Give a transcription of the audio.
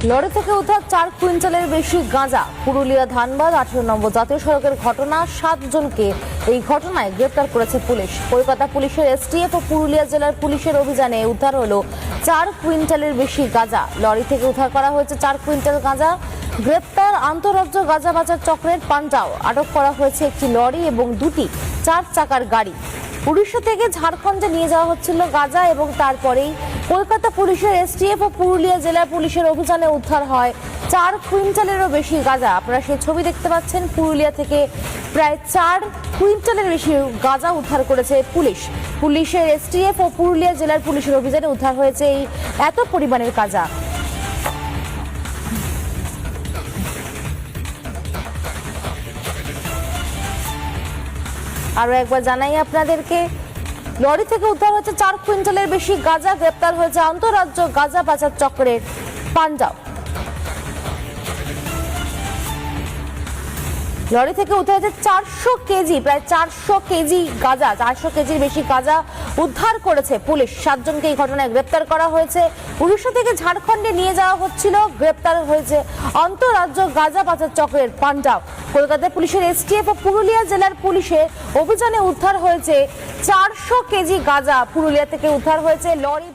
Lorry থেকে উদ্ধার 4 কুইন্টালের বেশি গাঁজা। পুরুলিয়া ধানবাদ 18 নম্বর জাতীয় সড়কের ঘটনা। 7 জনকে এই ঘটনায় গ্রেপ্তার করেছে পুলিশ। কলকাতা পুলিশের এসটিএফ ও পুরুলিয়া জেলার পুলিশের অভিযানে উদ্ধার হলো 4 কুইন্টালের বেশি গাঁজা। লরি থেকে উদ্ধার করা হয়েছে 4 কুইন্টাল গাঁজা। গ্রেপ্তার আন্তঃরাজ্য গাঁজা পাচার চক্রের পান্ডাও। আটক করা হয়েছে একটি লরি এবং দুটি 4 চাকার গাড়ি। উড়িষ্যা থেকে ঝাড়খণ্ডে নিয়ে যাওয়া হচ্ছিল গাঁজা এবং তারপরেই কলকাতা পুলিশের এসটিএফ ও পুরুলিয়া জেলা পুলিশের অভিযানে উদ্ধার হয় 4 কুইন্টালেরও বেশি গাঁজা। আপনারা সেই ছবি দেখতে পাচ্ছেন। পুরুলিয়া থেকে প্রায় 4 কুইন্টালের বেশি গাঁজা উদ্ধার করেছে পুলিশ। পুলিশের এসটিএফ ও পুরুলিয়া জেলার পুলিশের অভিযানে উদ্ধার হয়েছে এই এত পরিমাণের গাঁজা। আরো একবার জানাই আপনাদেরকে, লরি থেকে উদ্ধার হয়েছে 4 কুইন্টালের বেশি গাঁজা। গ্রেপ্তার হয়েছে আন্তঃরাজ্য গাঁজা পাচার চক্রের পান্ডাও। লরি থেকে উদ্ধার হয়েছে 400 কেজি, প্রায় 400 কেজি গাঁজা। 400 কেজির বেশি গাঁজা উদ্ধার করেছে পুলিশ। 7 জনকে এই ঘটনায় গ্রেপ্তার করা হয়েছে। উড়িষ্যা থেকে ঝাড়খণ্ডে নিয়ে যাওয়া হচ্ছিল। গ্রেপ্তার হয়েছে আন্তঃরাজ্য গাঁজা পাচার চক্রের পান্ডাও। কলকাতা পুলিশের এসটিএফ ও পুরুলিয়া জেলার পুলিশের অভিযানে উদ্ধার হয়েছে 400 কেজি গাঁজা। পুরুলিয়া থেকে উদ্ধার হয়েছে লরি।